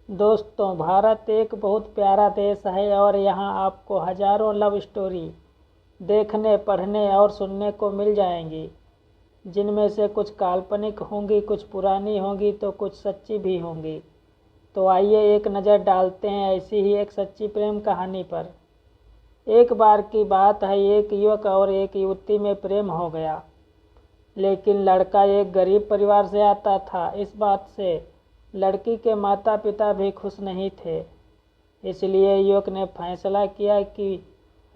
दोस्तों, भारत एक बहुत प्यारा देश है और यहाँ आपको हजारों लव स्टोरी देखने, पढ़ने और सुनने को मिल जाएंगी, जिनमें से कुछ काल्पनिक होंगी, कुछ पुरानी होंगी तो कुछ सच्ची भी होंगी। तो आइए एक नज़र डालते हैं ऐसी ही एक सच्ची प्रेम कहानी पर। एक बार की बात है, एक युवक और एक युवती में प्रेम हो गया, लेकिन लड़का एक गरीब परिवार से आता था। इस बात से लड़की के माता पिता भी खुश नहीं थे। इसलिए युवक ने फैसला किया कि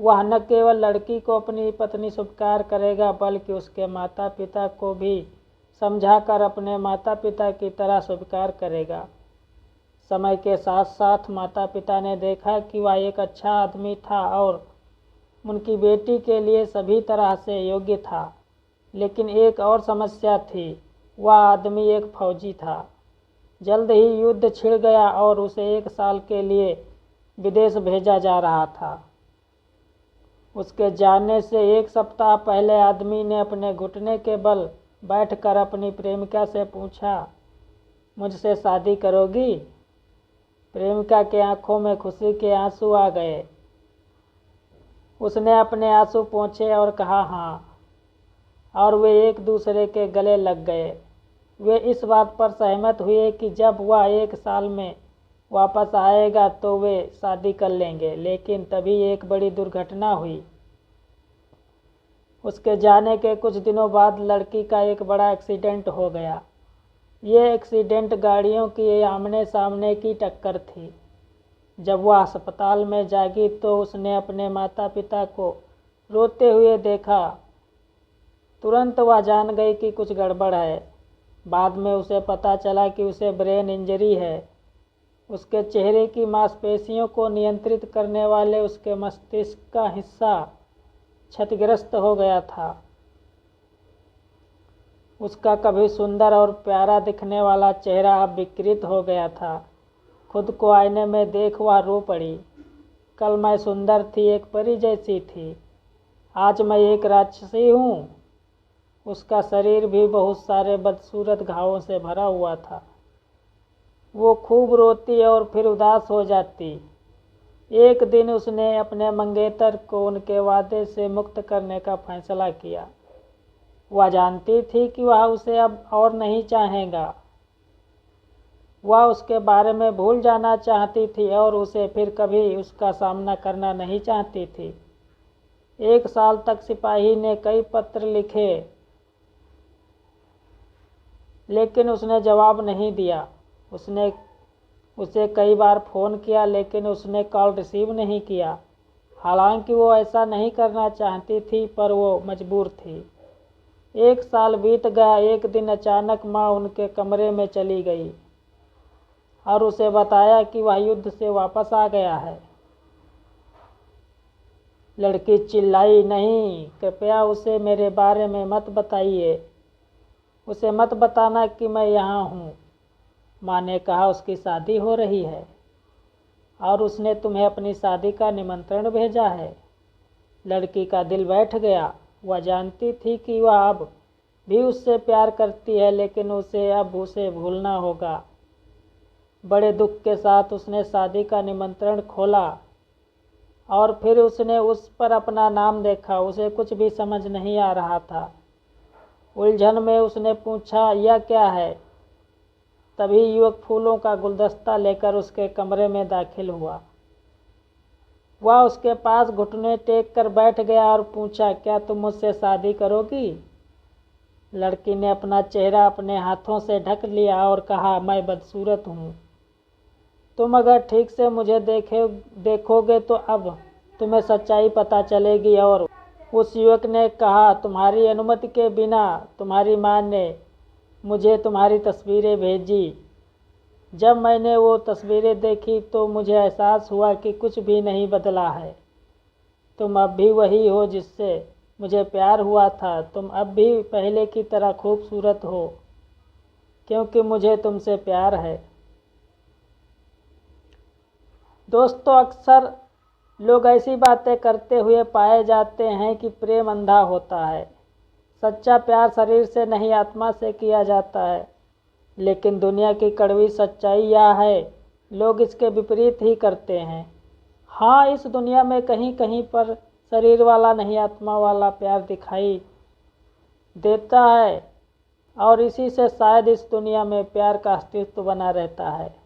वह न केवल लड़की को अपनी पत्नी स्वीकार करेगा, बल्कि उसके माता पिता को भी समझाकर अपने माता पिता की तरह स्वीकार करेगा। समय के साथ साथ माता पिता ने देखा कि वह एक अच्छा आदमी था और उनकी बेटी के लिए सभी तरह से योग्य था। लेकिन एक और समस्या थी, वह आदमी एक फौजी था। जल्द ही युद्ध छिड़ गया और उसे 1 साल के लिए विदेश भेजा जा रहा था। उसके जाने से 1 सप्ताह पहले आदमी ने अपने घुटने के बल बैठकर अपनी प्रेमिका से पूछा, मुझसे शादी करोगी? प्रेमिका के आंखों में खुशी के आंसू आ गए। उसने अपने आंसू पोंछे और कहा हाँ, और वे एक दूसरे के गले लग गए। वे इस बात पर सहमत हुए कि जब वह 1 साल में वापस आएगा तो वे शादी कर लेंगे। लेकिन तभी एक बड़ी दुर्घटना हुई। उसके जाने के कुछ दिनों बाद लड़की का एक बड़ा एक्सीडेंट हो गया। ये एक्सीडेंट गाड़ियों की आमने सामने की टक्कर थी। जब वह अस्पताल में जागी तो उसने अपने माता पिता को रोते हुए देखा। तुरंत वह जान गई कि कुछ गड़बड़ है। बाद में उसे पता चला कि उसे ब्रेन इंजरी है। उसके चेहरे की मांसपेशियों को नियंत्रित करने वाले उसके मस्तिष्क का हिस्सा क्षतिग्रस्त हो गया था। उसका कभी सुंदर और प्यारा दिखने वाला चेहरा अब विकृत हो गया था। खुद को आईने में देख वह रो पड़ी। कल मैं सुंदर थी, एक परी जैसी थी। आज मैं एक राक्षसी हूँ। उसका शरीर भी बहुत सारे बदसूरत घावों से भरा हुआ था। वो खूब रोती और फिर उदास हो जाती। एक दिन उसने अपने मंगेतर को उनके वादे से मुक्त करने का फैसला किया। वह जानती थी कि वह उसे अब और नहीं चाहेगा। वह उसके बारे में भूल जाना चाहती थी और उसे फिर कभी उसका सामना करना नहीं चाहती थी। 1 साल तक सिपाही ने कई पत्र लिखे, लेकिन उसने जवाब नहीं दिया। उसने उसे कई बार फ़ोन किया, लेकिन उसने कॉल रिसीव नहीं किया। हालांकि वो ऐसा नहीं करना चाहती थी, पर वो मजबूर थी। 1 साल बीत गया। एक दिन अचानक माँ उनके कमरे में चली गई और उसे बताया कि वह युद्ध से वापस आ गया है। लड़की चिल्लाई, नहीं, कृपया उसे मेरे बारे में मत बताइए। उसे मत बताना कि मैं यहाँ हूँ। माँ ने कहा, उसकी शादी हो रही है और उसने तुम्हें अपनी शादी का निमंत्रण भेजा है। लड़की का दिल बैठ गया। वह जानती थी कि वह अब भी उससे प्यार करती है, लेकिन उसे अब उसे भूलना होगा। बड़े दुख के साथ उसने शादी का निमंत्रण खोला और फिर उसने उस पर अपना नाम देखा। उसे कुछ भी समझ नहीं आ रहा था। उलझन में उसने पूछा, यह क्या है? तभी युवक फूलों का गुलदस्ता लेकर उसके कमरे में दाखिल हुआ। वह उसके पास घुटने टेक कर बैठ गया और पूछा, क्या तुम मुझसे शादी करोगी? लड़की ने अपना चेहरा अपने हाथों से ढक लिया और कहा, मैं बदसूरत हूँ। तुम अगर ठीक से मुझे देखोगे तो अब तुम्हें सच्चाई पता चलेगी। और उस युवक ने कहा, तुम्हारी अनुमति के बिना तुम्हारी माँ ने मुझे तुम्हारी तस्वीरें भेजी। जब मैंने वो तस्वीरें देखी तो मुझे एहसास हुआ कि कुछ भी नहीं बदला है। तुम अब भी वही हो जिससे मुझे प्यार हुआ था। तुम अब भी पहले की तरह खूबसूरत हो, क्योंकि मुझे तुमसे प्यार है। दोस्तों, अक्सर लोग ऐसी बातें करते हुए पाए जाते हैं कि प्रेम अंधा होता है। सच्चा प्यार शरीर से नहीं, आत्मा से किया जाता है। लेकिन दुनिया की कड़वी सच्चाई यह है, लोग इसके विपरीत ही करते हैं। हाँ, इस दुनिया में कहीं कहीं पर शरीर वाला नहीं आत्मा वाला प्यार दिखाई देता है और इसी से शायद इस दुनिया में प्यार का अस्तित्व बना रहता है।